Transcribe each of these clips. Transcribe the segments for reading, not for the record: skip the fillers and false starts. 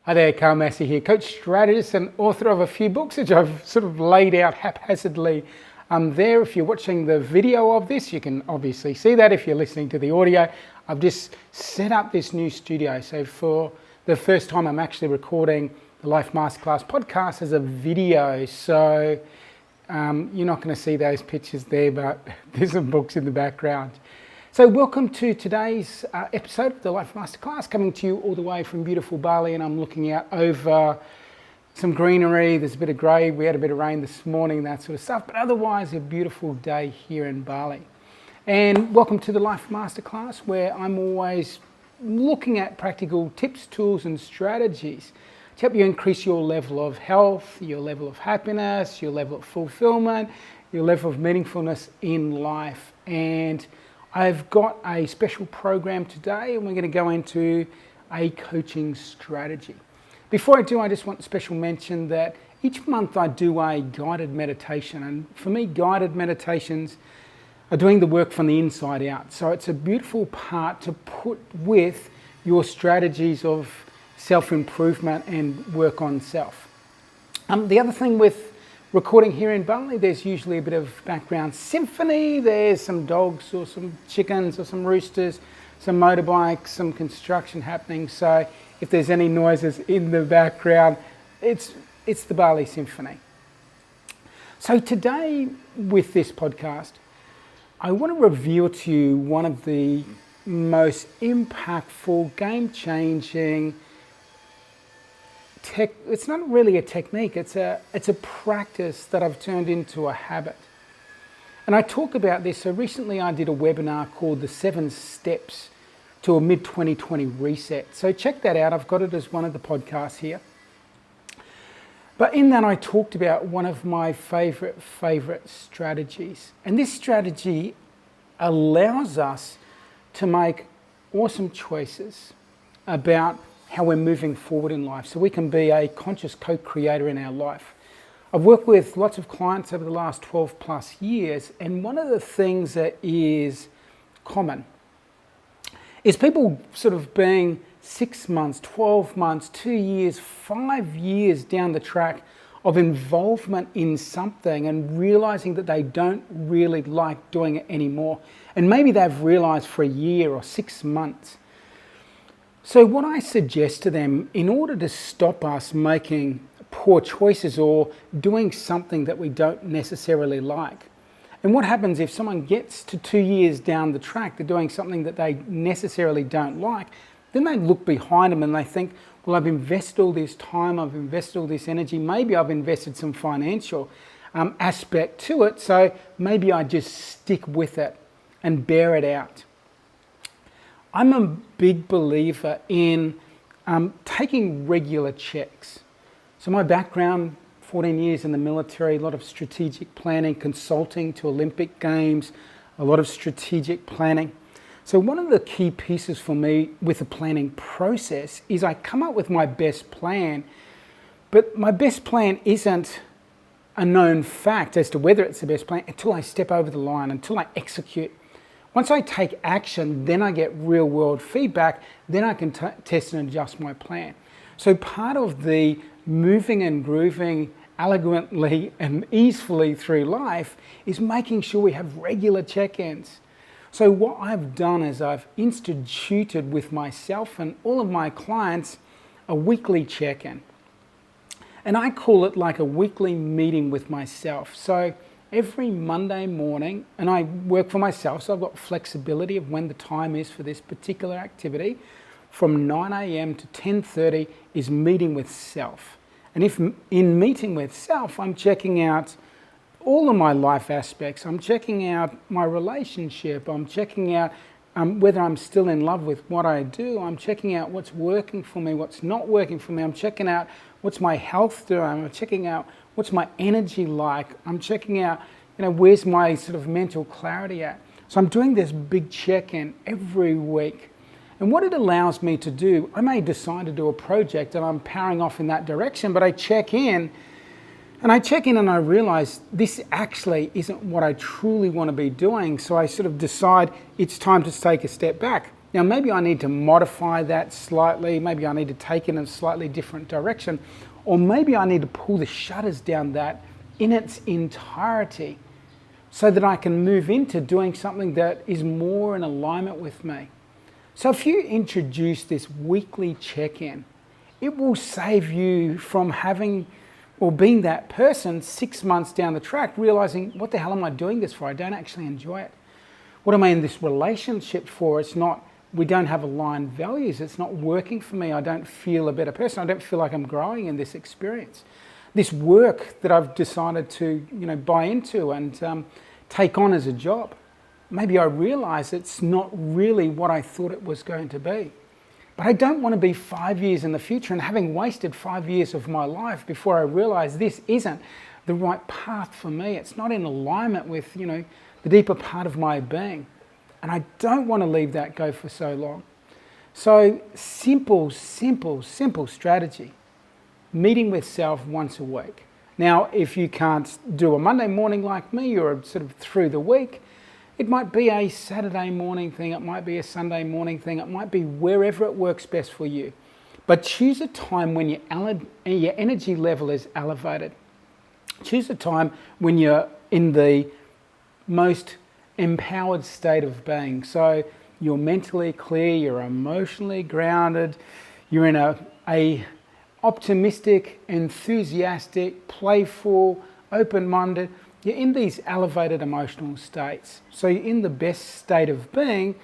Hi there, Massy here, coach, strategist and author of a few books which I've sort of laid out haphazardly there. If you're watching the video of this, you can obviously see that. If you're listening to the audio, I've just set up this new studio. So for the first time, I'm actually recording the Life Masterclass podcast as a video. So you're not going to see those pictures there, but there's some books in the background. So welcome to today's episode of the Life Masterclass, coming to you all the way from beautiful Bali, and I'm looking out over some greenery. There's a bit of grey, we had a bit of rain this morning, that sort of stuff, but otherwise a beautiful day here in Bali. And welcome to the Life Masterclass, where I'm always looking at practical tips, tools and strategies to help you increase your level of health, your level of happiness, your level of fulfillment, your level of meaningfulness in life. And I've got a special program today, and we're going to go into a coaching strategy. Before I do, I just want to special mention that each month I do a guided meditation, and for me, guided meditations are doing the work from the inside out. So it's a beautiful part to put with your strategies of self-improvement and work on self. The other thing with recording here in Bali, there's usually a bit of background symphony. There's some dogs or some chickens or some roosters, some motorbikes, some construction happening. So if there's any noises in the background, it's the Bali Symphony. So today with this podcast, I want to reveal to you one of the most impactful, game-changing it's not really a technique, it's a practice that I've turned into a habit. And I talk about this. So recently I did a webinar called the 7 Steps to a Mid-2020 Reset. So check that out. I've got it as one of the podcasts here. But in that I talked about one of my favorite strategies. And this strategy allows us to make awesome choices about how we're moving forward in life, so we can be a conscious co-creator in our life. I've worked with lots of clients over the last 12 plus years, and one of the things that is common is people sort of being 6 months, 12 months, 2 years, 5 years down the track of involvement in something and realizing that they don't really like doing it anymore. And maybe they've realized for a year or 6 months. So what I suggest to them, in order to stop us making poor choices or doing something that we don't necessarily like, and what happens if someone gets to 2 years down the track, they're doing something that they necessarily don't like, then they look behind them and they think, well, I've invested all this time, I've invested all this energy, maybe I've invested some financial aspect to it, so maybe I just stick with it and bear it out. I'm a big believer in taking regular checks. So my background, 14 years in the military, a lot of strategic planning, consulting to Olympic Games, a lot of strategic planning. So one of the key pieces for me with the planning process is I come up with my best plan, but my best plan isn't a known fact as to whether it's the best plan until I step over the line, until I execute. Once I take action, then I get real world feedback, then I can test and adjust my plan. So part of the moving and grooving elegantly and easily through life is making sure we have regular check-ins. So what I've done is I've instituted with myself and all of my clients a weekly check-in. And I call it like a weekly meeting with myself. So every Monday morning, and I work for myself, so I've got flexibility of when the time is for this particular activity, from 9 a.m. to 10:30 is meeting with self. And if in meeting with self, I'm checking out all of my life aspects, I'm checking out my relationship, I'm checking out whether I'm still in love with what I do, I'm checking out what's working for me, what's not working for me, I'm checking out what's my health doing, I'm checking out what's my energy like, I'm checking out, where's my sort of mental clarity at. So I'm doing this big check-in every week. And what it allows me to do, I may decide to do a project and I'm powering off in that direction, but I check in and I realize this actually isn't what I truly want to be doing. So I sort of decide it's time to take a step back. Now, maybe I need to modify that slightly, maybe I need to take it in a slightly different direction, or maybe I need to pull the shutters down that in its entirety so that I can move into doing something that is more in alignment with me. So if you introduce this weekly check-in, it will save you from having or being that person 6 months down the track realizing, what the hell am I doing this for? I don't actually enjoy it. What am I in this relationship for? It's not, we don't have aligned values. It's not working for me. I don't feel a better person. I don't feel like I'm growing in this experience. This work that I've decided to, buy into and take on as a job, maybe I realize it's not really what I thought it was going to be. But I don't want to be 5 years in the future and having wasted 5 years of my life before I realize this isn't the right path for me. It's not in alignment with, the deeper part of my being. And I don't want to leave that go for so long. So simple strategy. Meeting with self once a week. Now, if you can't do a Monday morning like me, or sort of through the week, it might be a Saturday morning thing, it might be a Sunday morning thing, it might be wherever it works best for you. But choose a time when your energy level is elevated. Choose a time when you're in the most empowered state of being. So you're mentally clear, you're emotionally grounded, you're in a optimistic, enthusiastic, playful, open-minded. You're in these elevated emotional states. So you're in the best state of being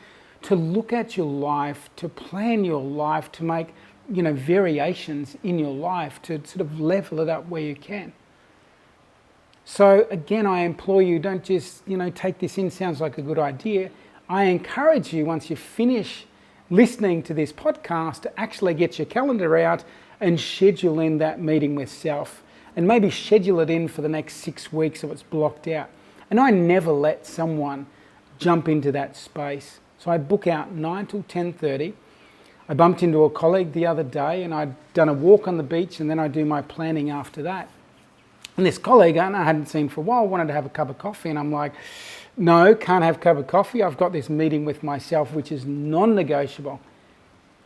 to look at your life, to plan your life, to make, variations in your life, to sort of level it up where you can. So again, I implore you, don't just, take this in, sounds like a good idea. I encourage you, once you finish listening to this podcast, to actually get your calendar out and schedule in that meeting with self. And maybe schedule it in for the next 6 weeks so it's blocked out. And I never let someone jump into that space. So I book out 9 till 10:30. I bumped into a colleague the other day and I'd done a walk on the beach, and then I do my planning after that. And this colleague I hadn't seen for a while wanted to have a cup of coffee, and I'm like, no, can't have a cup of coffee. I've got this meeting with myself, which is non-negotiable.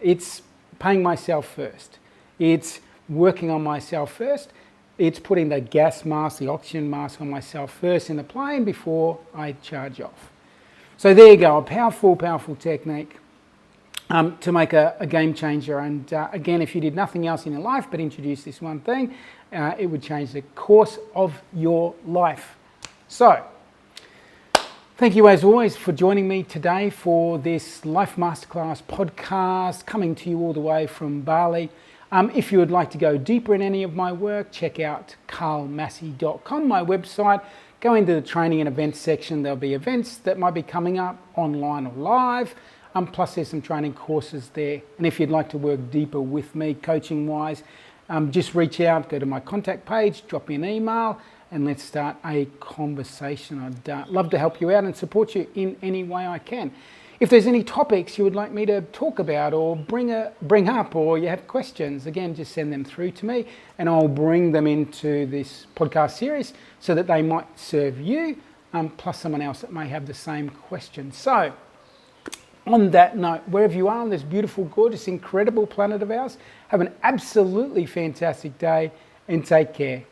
It's paying myself first. It's working on myself first. It's putting the gas mask, the oxygen mask on myself first in the plane before I charge off. So there you go, a powerful technique to make a game changer. And again, if you did nothing else in your life but introduce this one thing, it would change the course of your life. So, thank you as always for joining me today for this Life Masterclass podcast, coming to you all the way from Bali. If you would like to go deeper in any of my work, check out carlmassy.com, my website. Go into the training and events section. There'll be events that might be coming up online or live. Plus there's some training courses there. And if you'd like to work deeper with me coaching-wise, just reach out, go to my contact page, drop me an email, and let's start a conversation. I'd love to help you out and support you in any way I can. If there's any topics you would like me to talk about or bring up, or you have questions, again, just send them through to me and I'll bring them into this podcast series so that they might serve you, plus someone else that may have the same question. So, on that note, wherever you are on this beautiful, gorgeous, incredible planet of ours, have an absolutely fantastic day and take care.